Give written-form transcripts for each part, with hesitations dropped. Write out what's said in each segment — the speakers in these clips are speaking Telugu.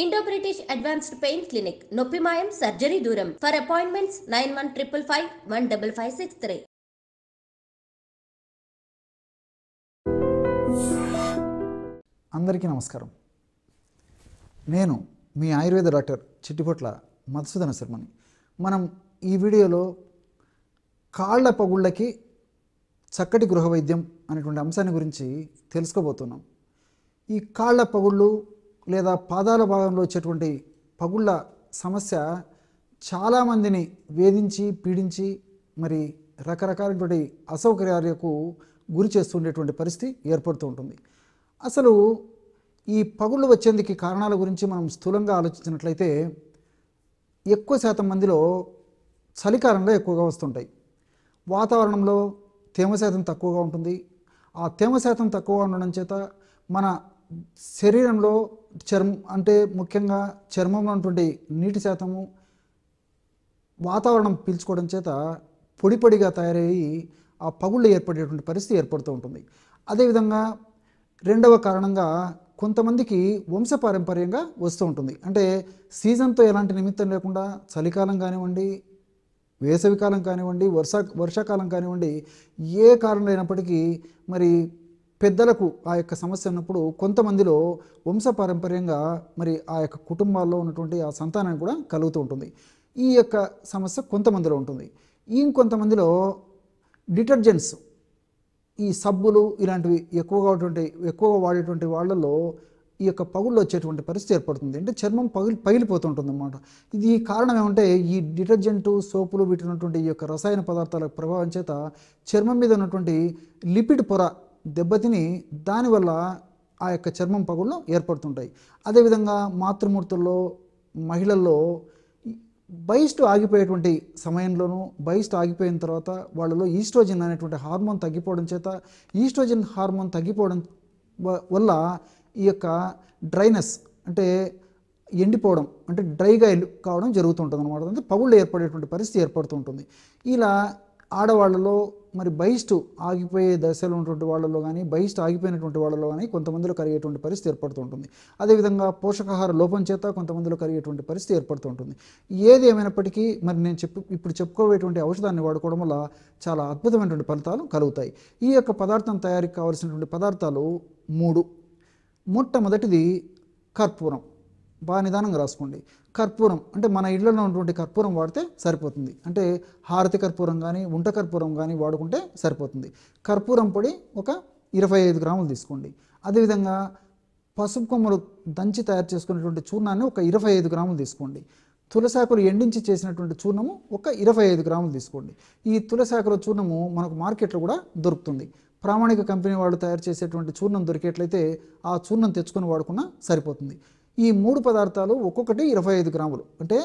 Indo British advanced pain clinic నొప్పి మాయం సర్జరీ దూరం ఫర్ అపాయింట్మెంట్స్ 9155515563. అందరికీ నమస్కారం. నేను మీ ఆయుర్వేద డాక్టర్ చిట్టిపొట్ల మధుసూదన శర్మని. మనం ఈ వీడియోలో కాళ్ళ పగుళ్ళకి చక్కటి గృహ వైద్యం అనేటువంటి అంశాన్ని గురించి తెలుసుకోబోతున్నాం. ఈ కాళ్ళ పగుళ్ళు లేదా పాదాల భాగంలో వచ్చేటువంటి పగుళ్ళ సమస్య చాలామందిని వేధించి పీడించి మరి రకరకాలైనటువంటి అసౌకర్యాలకు గురి చేస్తుండేటువంటి పరిస్థితి ఏర్పడుతూ ఉంటుంది. అసలు ఈ పగుళ్ళు వచ్చేందుకు కారణాల గురించి మనం స్థూలంగా ఆలోచించినట్లయితే ఎక్కువ శాతం మందిలో చలికాలంలో ఎక్కువగా వస్తుంటాయి. వాతావరణంలో తేమ శాతం తక్కువగా ఉంటుంది. ఆ తేమ శాతం తక్కువగా ఉండడం చేత మన శరీరంలో ముఖ్యంగా చర్మంలో ఉన్నటువంటి నీటి శాతము వాతావరణం పీల్చుకోవడం చేత పొడి పొడిగా తయారయ్యి ఆ పగుళ్ళు ఏర్పడేటువంటి పరిస్థితి ఏర్పడుతూ ఉంటుంది. అదేవిధంగా రెండవ కారణంగా కొంతమందికి వంశపారంపర్యంగా వస్తూ ఉంటుంది. అంటే సీజన్తో ఎలాంటి నిమిత్తం లేకుండా చలికాలం కానివ్వండి, వేసవికాలం కానివ్వండి, వర్షాకాలం కానివ్వండి, ఏ కారణం అయినప్పటికీ మరి పెద్దలకు ఆ యొక్క సమస్య ఉన్నప్పుడు కొంతమందిలో వంశపారంపర్యంగా మరి ఆ యొక్క కుటుంబాల్లో ఉన్నటువంటి ఆ సంతానానికి కూడా కలుగుతూ ఉంటుంది. ఈ యొక్క సమస్య కొంతమందిలో ఉంటుంది. ఇంకొంతమందిలో డిటర్జెంట్స్, ఈ సబ్బులు ఇలాంటివి ఎక్కువగా వాడేటువంటి వాళ్ళల్లో ఈ యొక్క పగుళ్ళు వచ్చేటువంటి పరిస్థితి ఏర్పడుతుంది. అంటే చర్మం పగిలిపోతుంటుంది అన్నమాట. ఇది కారణం ఏమంటే ఈ డిటర్జెంటు, సోపులు వీటి ఉన్నటువంటి ఈ యొక్క రసాయన పదార్థాల ప్రభావం చేత చర్మం మీద ఉన్నటువంటి లిపిడ్ పొర దెబ్బతిని దానివల్ల ఆ యొక్క చర్మం పగుళ్ళు ఏర్పడుతుంటాయి. అదేవిధంగా మాతృమూర్తుల్లో మహిళల్లో బహిష్టు ఆగిపోయేటువంటి సమయంలోనూ బహిష్టు ఆగిపోయిన తర్వాత వాళ్ళలో ఈస్ట్రోజన్ అనేటువంటి హార్మోన్ తగ్గిపోవడం చేత ఈస్ట్రోజన్ హార్మోన్ తగ్గిపోవడం వల్ల ఈ యొక్క డ్రైనెస్ అంటే ఎండిపోవడం అంటే డ్రైగా కావడం జరుగుతుంటుంది అనమాట. అంటే పగుళ్ళు ఏర్పడేటువంటి పరిస్థితి ఏర్పడుతూ ఉంటుంది. ఇలా ఆడవాళ్ళలో మరి బహిష్టు ఆగిపోయే దశలో ఉన్నటువంటి వాళ్ళలో కానీ బహిష్టు ఆగిపోయినటువంటి వాళ్ళలో కానీ కొంతమందిలో కలిగేటువంటి పరిస్థితి ఏర్పడుతూ ఉంటుంది. అదేవిధంగా పోషకాహార లోపం చేత కొంతమందిలో కలిగేటువంటి పరిస్థితి ఏర్పడుతూ ఉంటుంది. ఏది ఏమైనప్పటికీ మరి నేను ఇప్పుడు చెప్పుకోబోయేటువంటి ఔషధాన్ని వాడుకోవడం వల్ల చాలా అద్భుతమైనటువంటి ఫలితాలు కలుగుతాయి. ఈ యొక్క పదార్థం తయారీకి కావాల్సినటువంటి పదార్థాలు 3. మొట్టమొదటిది కర్పూరం. బాగా నిదానంగా రాసుకోండి. కర్పూరం అంటే మన ఇళ్లలో ఉన్నటువంటి కర్పూరం వాడితే సరిపోతుంది. అంటే హారతి కర్పూరం కానీ ఉంట కర్పూరం కానీ వాడుకుంటే సరిపోతుంది. కర్పూరం పొడి ఒక 25 గ్రాములు తీసుకోండి. అదేవిధంగా పసుపు కొమ్మలు దంచి తయారు చేసుకునేటువంటి చూర్ణాన్ని ఒక 25 గ్రాములు తీసుకోండి. తులసాకులు ఎండించి చేసినటువంటి చూర్ణము ఒక 25 గ్రాములు తీసుకోండి. ఈ తులసాకుల చూర్ణము మనకు మార్కెట్లో కూడా దొరుకుతుంది. ప్రామాణిక కంపెనీ వాళ్ళు తయారు చేసేటువంటి చూర్ణం దొరికేట్లయితే ఆ చూర్ణం తెచ్చుకొని వాడుకున్నా సరిపోతుంది. ఈ 3 పదార్థాలు ఒక్కొక్కటి 25 గ్రాములు. అంటే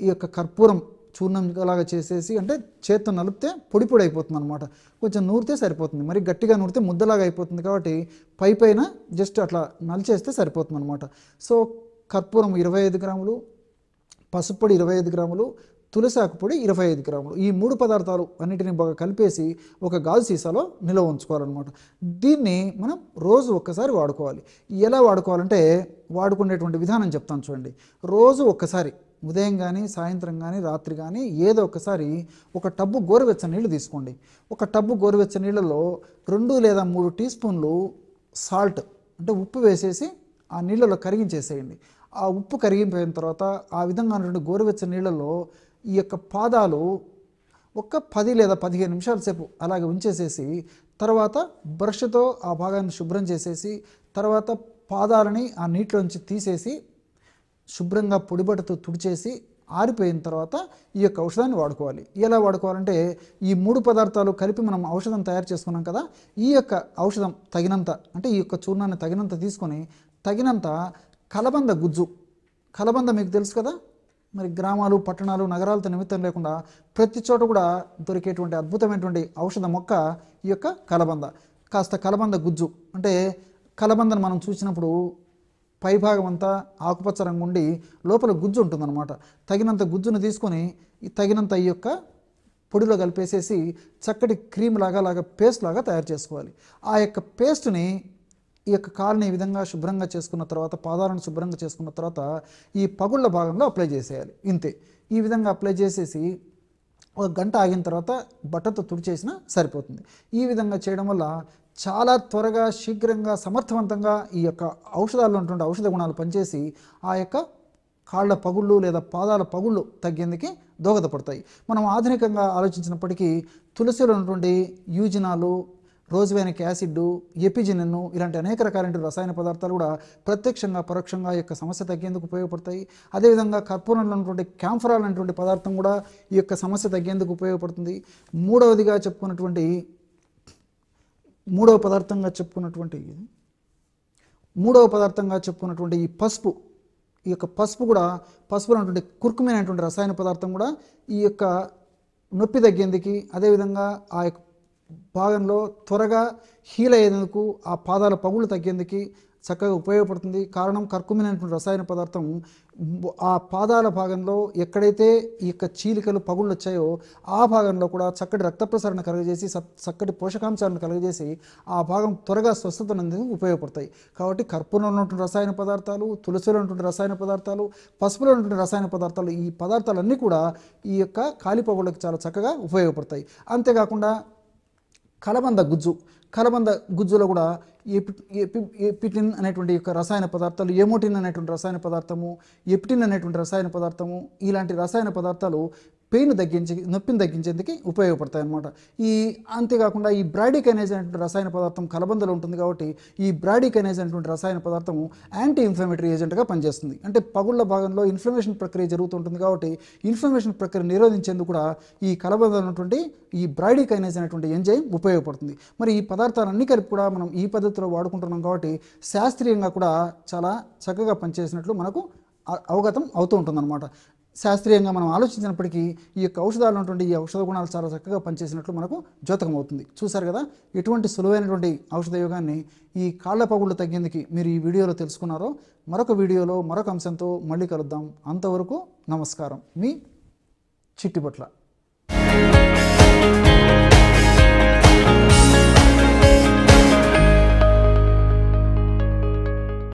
ఈ యొక్క కర్పూరం చూర్ణం లాగా చేసేసి అంటే చేత్తో నలిపితే పొడి పొడి అయిపోతుంది అనమాట. కొంచెం నూరితే సరిపోతుంది. మరి గట్టిగా నూరితే ముద్దలాగా అయిపోతుంది కాబట్టి పైన జస్ట్ అట్లా నలిచేస్తే సరిపోతుంది అనమాట. సో కర్పూరం 25 గ్రాములు, పసుపు పొడి 25 గ్రాములు, తులసాకు పొడి 25 గ్రాములు. ఈ 3 పదార్థాలు అన్నిటిని బాగా కలిపేసి ఒక గాజు సీసాలో నిల్వ ఉంచుకోవాలన్నమాట. దీన్ని మనం రోజు ఒక్కసారి వాడుకోవాలి. ఎలా వాడుకోవాలంటే వాడుకునేటువంటి విధానం చెప్తాను చూడండి. రోజు ఒక్కసారి ఉదయం కానీ సాయంత్రం కానీ రాత్రి కానీ ఏదో ఒకసారి ఒక టబ్బు గోరువెచ్చని నీళ్ళు తీసుకోండి. ఒక టబ్బు గోరువెచ్చని నీళ్ళలో 2 లేదా 3 టీ స్పూన్లు సాల్ట్ అంటే ఉప్పు వేసేసి ఆ నీళ్ళలో కరిగించేసేయండి. ఆ ఉప్పు కరిగిపోయిన తర్వాత ఆ విధంగా ఉన్నటువంటి గోరువెచ్చని నీళ్ళలో ఈ యొక్క పాదాలు ఒక 10 లేదా 15 నిమిషాల సేపు అలాగే ఉంచేసేసి తర్వాత బ్రష్తో ఆ భాగాన్ని శుభ్రం చేసేసి తర్వాత పాదాలని ఆ నీటిలోంచి తీసేసి శుభ్రంగా పొడిబట్టతో తుడిచేసి ఆరిపోయిన తర్వాత ఈ యొక్క ఔషధాన్ని వాడుకోవాలి. ఎలా వాడుకోవాలంటే ఈ 3 పదార్థాలు కలిపి మనం ఔషధం తయారు చేసుకున్నాం కదా, ఈ యొక్క ఔషధం తగినంత అంటే ఈ యొక్క చూర్ణాన్ని తగినంత తీసుకొని తగినంత కలబంద గుజ్జు. కలబంద మీకు తెలుసు కదా, మరి గ్రామాలు పట్టణాలు నగరాలతో నిమిత్తం లేకుండా ప్రతి చోట కూడా దొరికేటువంటి అద్భుతమైనటువంటి ఔషధ మొక్క ఈ యొక్క కలబంద. కాస్త కలబంద గుజ్జు అంటే కలబందను మనం చూసినప్పుడు పైభాగం అంతా ఆకుపచ్చ రంగు ఉండి లోపల గుజ్జు ఉంటుందన్నమాట. తగినంత గుజ్జును తీసుకొని తగినంత ఈ యొక్క పొడిలో కలిపేసేసి చక్కటి క్రీమ్ లాగా పేస్ట్ లాగా తయారు చేసుకోవాలి. ఆ యొక్క పేస్ట్ని ఈ యొక్క కాలుని ఈ విధంగా శుభ్రంగా చేసుకున్న తర్వాత, పాదాలను శుభ్రంగా చేసుకున్న తర్వాత ఈ పగుళ్ళ భాగంలో అప్లై చేసేయాలి. ఇంతే. ఈ విధంగా అప్లై చేసేసి ఒక గంట ఆగిన తర్వాత బట్టతో తుడిచేసినా సరిపోతుంది. ఈ విధంగా చేయడం వల్ల చాలా త్వరగా, శీఘ్రంగా, సమర్థవంతంగా ఈ యొక్క ఔషధాల్లో ఉన్నటువంటి ఔషధ గుణాలు పనిచేసి ఆ యొక్క కాళ్ళ పగుళ్ళు లేదా పాదాల పగుళ్ళు తగ్గేందుకు దోహదపడతాయి. మనం ఆధునికంగా ఆలోచించినప్పటికీ తులసిలో ఉన్నటువంటి యూజినాలు, రోజ్వేనిక్ యాసిడ్, ఎపిజినిన్ ఇలాంటి అనేక రకాలైన రసాయన పదార్థాలు కూడా ప్రత్యక్షంగా పరోక్షంగా ఈ యొక్క సమస్య తగ్గేందుకు ఉపయోగపడతాయి. అదేవిధంగా కర్పూరంలో ఉన్నటువంటి క్యాంఫరాల్ అనేటువంటి పదార్థం కూడా ఈ యొక్క సమస్య తగ్గేందుకు ఉపయోగపడుతుంది. మూడవ పదార్థంగా చెప్పుకున్నటువంటి ఈ పసుపు, ఈ యొక్క పసుపు కూడా, పసుపులో ఉన్నటువంటి కుర్కుమిన్ అనేటువంటి రసాయన పదార్థం కూడా ఈ యొక్క నొప్పి తగ్గేందుకు, అదేవిధంగా ఆ యొక్క భాగంలో త్వరగా హీల్ అయ్యేందుకు, ఆ పాదాల పగుళ్ళు తగ్గేందుకు చక్కగా ఉపయోగపడుతుంది. కారణం కర్కుమిన్ అనేటువంటి రసాయన పదార్థం ఆ పాదాల భాగంలో ఎక్కడైతే ఈ యొక్క చీలికలు, పగుళ్ళు వచ్చాయో ఆ భాగంలో కూడా చక్కటి రక్త ప్రసరణ కలుగజేసి, చక్కటి పోషకాంశాలను కలుగజేసి ఆ భాగం త్వరగా స్వస్థతనందుకు ఉపయోగపడతాయి. కాబట్టి కర్పూరంలో ఉన్నటువంటి రసాయన పదార్థాలు, తులసిలో ఉన్నటువంటి రసాయన పదార్థాలు, పసుపులో ఉన్నటువంటి రసాయన పదార్థాలు, ఈ పదార్థాలన్నీ కూడా ఈ యొక్క కాలి పగుళ్ళకి చాలా చక్కగా ఉపయోగపడతాయి. అంతేకాకుండా కలబంద గుజ్జులో కూడా ఎపిటిన్ అనేటువంటి యొక్క రసాయన పదార్థాలు, ఎమోటిన్ అనేటువంటి రసాయన పదార్థము, ఎపిటిన్ అనేటువంటి రసాయన పదార్థము, ఇలాంటి రసాయన పదార్థాలు నొప్పిని తగ్గించేందుకు ఉపయోగపడతాయి అన్నమాట. అంతేకాకుండా ఈ బ్రాడికైనేజ్ అనేటువంటి రసాయన పదార్థం కలబందలో ఉంటుంది. కాబట్టి ఈ బ్రాడికైనేజ్ అనేటువంటి రసాయన పదార్థము యాంటీ ఇన్ఫ్లమేటరీ ఏజెంట్గా పనిచేస్తుంది. అంటే పగుళ్ళ భాగంలో ఇన్ఫ్లమేషన్ ప్రక్రియ జరుగుతుంటుంది. కాబట్టి ఇన్ఫ్లమేషన్ ప్రక్రియ నిరోధించేందుకు కూడా ఈ కలబందలో ఉన్నటువంటి ఈ బ్రాడికైనేజ్ అనేటువంటి ఎంజైమ్ ఉపయోగపడుతుంది. మరి ఈ పదార్థాలన్నీ కలిపి కూడా మనం ఈ పద్ధతిలో వాడుకుంటున్నాం. కాబట్టి శాస్త్రీయంగా కూడా చాలా చక్కగా పనిచేసినట్లు మనకు అవగతం అవుతూ ఉంటుందన్నమాట. శాస్త్రీయంగా మనం ఆలోచించినప్పటికీ ఈ యొక్క ఔషధాలు ఉన్నటువంటి ఈ ఔషధ గుణాలు చాలా చక్కగా పనిచేసినట్లు మనకు ద్యోతకం అవుతుంది. చూసారు కదా ఎటువంటి సులువైనటువంటి ఔషధ యోగాన్ని ఈ కాళ్ళ పగుళ్ళు తగ్గేందుకు మీరు ఈ వీడియోలో తెలుసుకున్నారో. మరొక వీడియోలో మరొక అంశంతో మళ్ళీ కలుద్దాం. అంతవరకు నమస్కారం. మీ చిట్టిబట్ల.